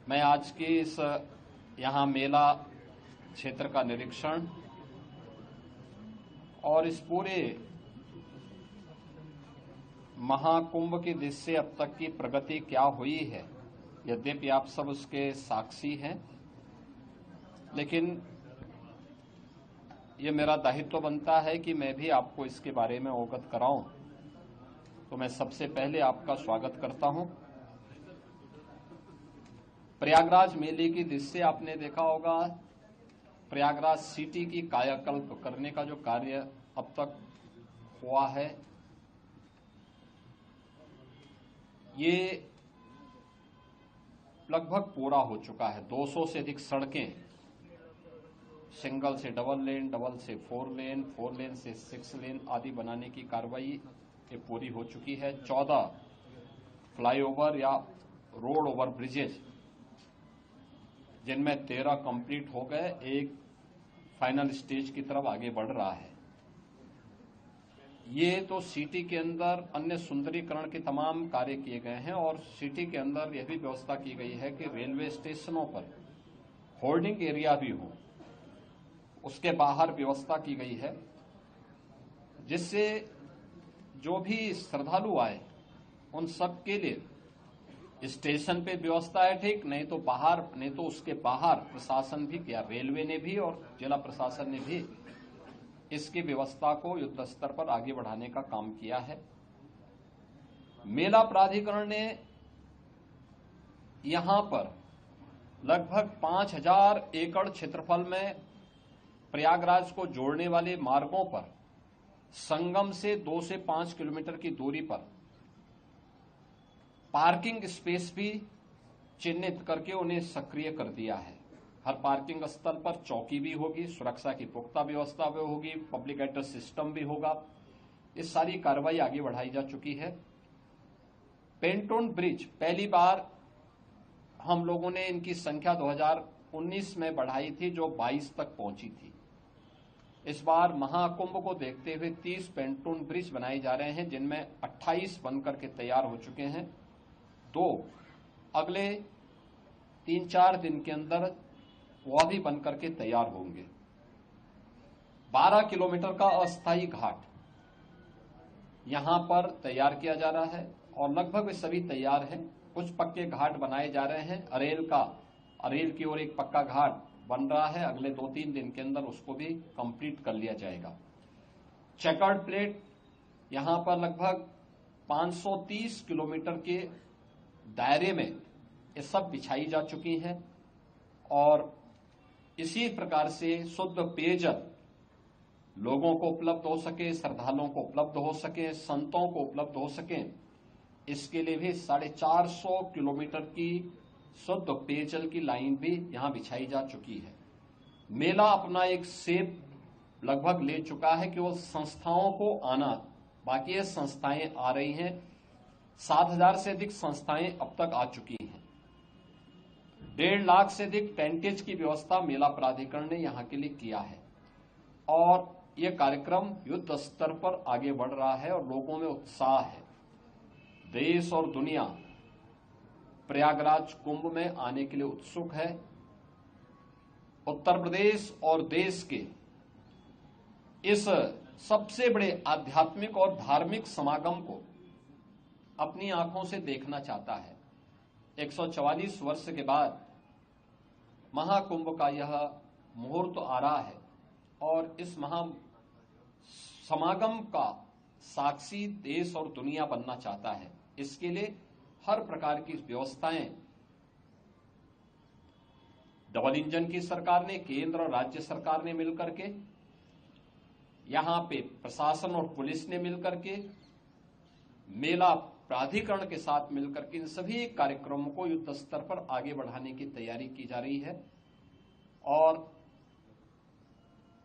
मैं आज के इस यहाँ मेला क्षेत्र का निरीक्षण और इस पूरे महाकुंभ की दृष्टि से अब तक की प्रगति क्या हुई है, यद्यपि आप सब उसके साक्षी हैं, लेकिन ये मेरा दायित्व बनता है कि मैं भी आपको इसके बारे में अवगत कराऊं। तो मैं सबसे पहले आपका स्वागत करता हूं। प्रयागराज मेले की दृष्टि से आपने देखा होगा, प्रयागराज सिटी की कायाकल्प करने का जो कार्य अब तक हुआ है, ये लगभग पूरा हो चुका है। 200 से अधिक सड़कें, सिंगल से डबल लेन, डबल से 4 लेन, 4 लेन से 6 लेन आदि बनाने की कार्रवाई ये पूरी हो चुकी है। 14 फ्लाईओवर या रोड ओवर ब्रिजेज, जिनमें 13 कंप्लीट हो गए, एक फाइनल स्टेज की तरफ आगे बढ़ रहा है। ये तो सिटी के अंदर अन्य सुंदरीकरण के तमाम कार्य किए गए हैं और सिटी के अंदर यह भी व्यवस्था की गई है कि रेलवे स्टेशनों पर होल्डिंग एरिया भी हो, उसके बाहर व्यवस्था की गई है, जिससे जो भी श्रद्धालु आए उन सब के लिए स्टेशन पे व्यवस्था है, ठीक, नहीं तो बाहर, नहीं तो उसके बाहर प्रशासन भी किया, रेलवे ने भी और जिला प्रशासन ने भी इसकी व्यवस्था को युद्ध स्तर पर आगे बढ़ाने का काम किया है। मेला प्राधिकरण ने यहां पर लगभग 5000 एकड़ क्षेत्रफल में प्रयागराज को जोड़ने वाले मार्गों पर संगम से 2 से 5 किलोमीटर की दूरी पर पार्किंग स्पेस भी चिन्हित करके उन्हें सक्रिय कर दिया है। हर पार्किंग स्थल पर चौकी भी होगी, सुरक्षा की पुख्ता व्यवस्था भी होगी, पब्लिक एड्रेस सिस्टम भी होगा। इस सारी कार्रवाई आगे बढ़ाई जा चुकी है। पेंटोन ब्रिज पहली बार हम लोगों ने इनकी संख्या 2019 में बढ़ाई थी, जो 22 तक पहुंची थी। इस बार महाकुंभ को देखते हुए 30 पेंटोन ब्रिज बनाए जा रहे हैं, जिनमें 28 बनकर के तैयार हो चुके हैं। 2 अगले 3-4 दिन के अंदर वह भी बनकर के तैयार होंगे। 12 किलोमीटर का अस्थायी घाट यहां पर तैयार किया जा रहा है और लगभग वे सभी तैयार हैं। कुछ पक्के घाट बनाए जा रहे हैं। अरेल की ओर एक पक्का घाट बन रहा है, अगले 2-3 दिन के अंदर उसको भी कंप्लीट कर लिया जाएगा। चेकर्ड प्लेट यहां पर लगभग 530 किलोमीटर के दायरे में ये सब बिछाई जा चुकी हैं और इसी प्रकार से शुद्ध पेयजल लोगों को उपलब्ध हो सके, श्रद्धालुओं को उपलब्ध हो सके, संतों को उपलब्ध हो सके, इसके लिए भी 450 किलोमीटर की शुद्ध पेयजल की लाइन भी यहां बिछाई जा चुकी है। मेला अपना एक शेप लगभग ले चुका है कि वो संस्थाओं को आना बाकी है। संस्थाएं आ रही हैं, 7000 से अधिक संस्थाएं अब तक आ चुकी हैं। 1.5 लाख से अधिक टेंटेज की व्यवस्था मेला प्राधिकरण ने यहां के लिए किया है और यह कार्यक्रम युद्ध स्तर पर आगे बढ़ रहा है और लोगों में उत्साह है। देश और दुनिया प्रयागराज कुंभ में आने के लिए उत्सुक है। उत्तर प्रदेश और देश के इस सबसे बड़े आध्यात्मिक और धार्मिक समागम को अपनी आंखों से देखना चाहता है। 144 वर्ष के बाद महाकुंभ का यह मुहूर्त आ रहा है और इस समागम का साक्षी देश और दुनिया बनना चाहता है। इसके लिए हर प्रकार की व्यवस्थाएं डबल इंजन की सरकार ने, केंद्र और राज्य सरकार ने मिलकर के, यहां पे प्रशासन और पुलिस ने मिलकर के, मेला प्राधिकरण के साथ मिलकर के इन सभी कार्यक्रमों को युद्ध स्तर पर आगे बढ़ाने की तैयारी की जा रही है और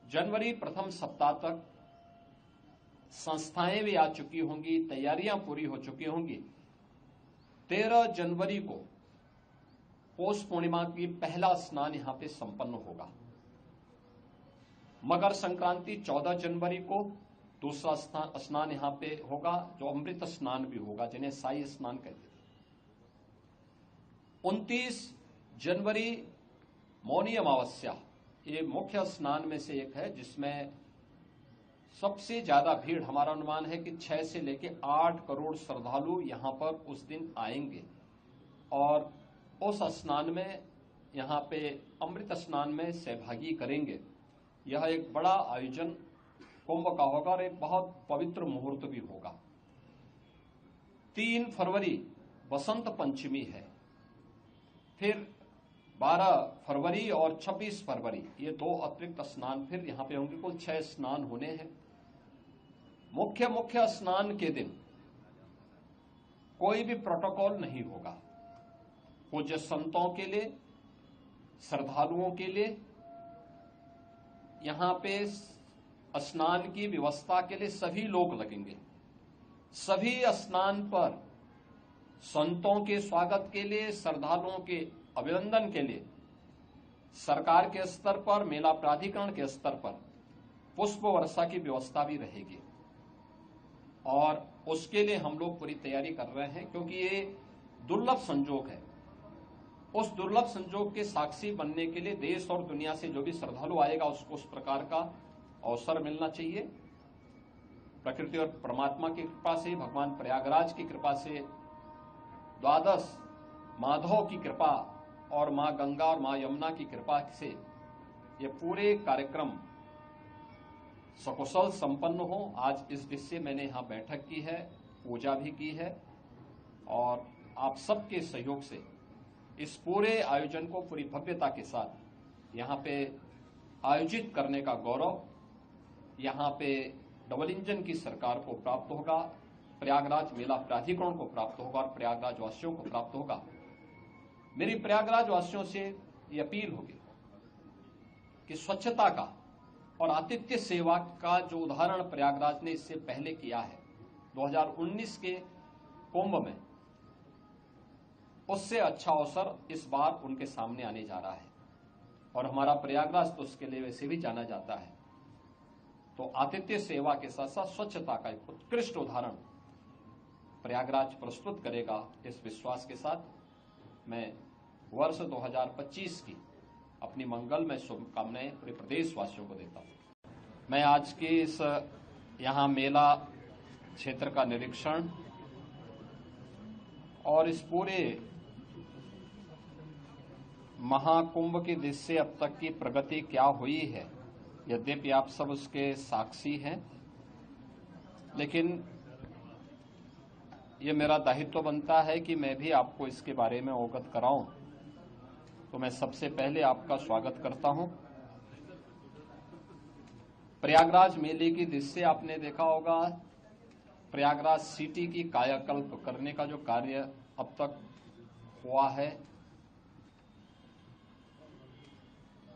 जनवरी प्रथम सप्ताह तक संस्थाएं भी आ चुकी होंगी, तैयारियां पूरी हो चुकी होंगी। 13 जनवरी को पौष पूर्णिमा की पहला स्नान यहां पे संपन्न होगा। मकर संक्रांति 14 जनवरी को दूसरा स्नान यहां पे होगा, जो अमृत स्नान भी होगा, जिन्हें शाही स्नान कहते हैं। 29 जनवरी मौनी अमावस्या ये मुख्य स्नान में से एक है, जिसमें सबसे ज्यादा भीड़, हमारा अनुमान है कि 6 से लेकर 8 करोड़ श्रद्धालु यहां पर उस दिन आएंगे और उस स्नान में, यहां पे अमृत स्नान में सहभागी करेंगे। यह एक बड़ा आयोजन कुंभ का होगा और एक बहुत पवित्र मुहूर्त भी होगा। 3 फरवरी बसंत पंचमी है, फिर 12 फरवरी और 26 फरवरी ये 2 अतिरिक्त स्नान फिर यहां पे होंगे। कुल 6 स्नान होने हैं। मुख्य स्नान के दिन कोई भी प्रोटोकॉल नहीं होगा। पूज्य संतों के लिए, श्रद्धालुओं के लिए यहां पे स्नान की व्यवस्था के लिए सभी लोग लगेंगे। सभी स्नान पर संतों के स्वागत के लिए, श्रद्धालुओं के अभिनंदन के लिए सरकार के स्तर पर, मेला प्राधिकरण के स्तर पर पुष्प वर्षा की व्यवस्था भी रहेगी और उसके लिए हम लोग पूरी तैयारी कर रहे हैं, क्योंकि ये दुर्लभ संजोग है। उस दुर्लभ संजोग के साक्षी बनने के लिए देश और दुनिया से जो भी श्रद्धालु आएगा उसको उस प्रकार का अवसर मिलना चाहिए। प्रकृति और परमात्मा की कृपा से, भगवान प्रयागराज की कृपा से, द्वादश माधव की कृपा और मां गंगा और मां यमुना की कृपा से ये पूरे कार्यक्रम सकुशल संपन्न हो। आज इस विषय मैंने यहां बैठक की है, पूजा भी की है और आप सबके सहयोग से इस पूरे आयोजन को पूरी भव्यता के साथ यहां पे आयोजित करने का गौरव यहां पे डबल इंजन की सरकार को प्राप्त होगा, प्रयागराज मेला प्राधिकरण को प्राप्त होगा और प्रयागराज वासियों को प्राप्त होगा। मेरी प्रयागराज वासियों से ये अपील होगी कि स्वच्छता का और आतिथ्य सेवा का जो उदाहरण प्रयागराज ने इससे पहले किया है 2019 के कुंभ में, उससे अच्छा अवसर इस बार उनके सामने आने जा रहा है और हमारा प्रयागराज तो उसके लिए वैसे भी जाना जाता है। तो आतिथ्य सेवा के साथ साथ स्वच्छता का एक उत्कृष्ट उदाहरण प्रयागराज प्रस्तुत करेगा। इस विश्वास के साथ मैं वर्ष 2025 की अपनी मंगलमय शुभकामनाएं पूरे प्रदेशवासियों को देता हूं। मैं आज के इस यहां मेला क्षेत्र का निरीक्षण और इस पूरे महाकुंभ की दृष्टि से अब तक की प्रगति क्या हुई है, यद्यपि आप सब उसके साक्षी हैं, लेकिन ये मेरा दायित्व बनता है कि मैं भी आपको इसके बारे में अवगत कराऊं। तो मैं सबसे पहले आपका स्वागत करता हूं। प्रयागराज मेले की दृष्टि से आपने देखा होगा, प्रयागराज सिटी की कायाकल्प करने का जो कार्य अब तक हुआ है,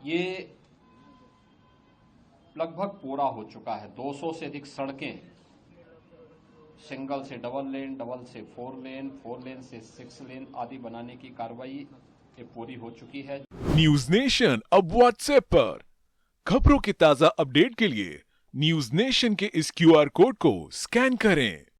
ये लगभग पूरा हो चुका है। 200 से अधिक सड़कें, सिंगल से डबल लेन, डबल से 4 लेन, 4 लेन से 6 लेन आदि बनाने की कार्रवाई ये पूरी हो चुकी है। न्यूज नेशन अब व्हाट्सएप पर खबरों के ताजा अपडेट के लिए न्यूज नेशन के इस QR कोड को स्कैन करें।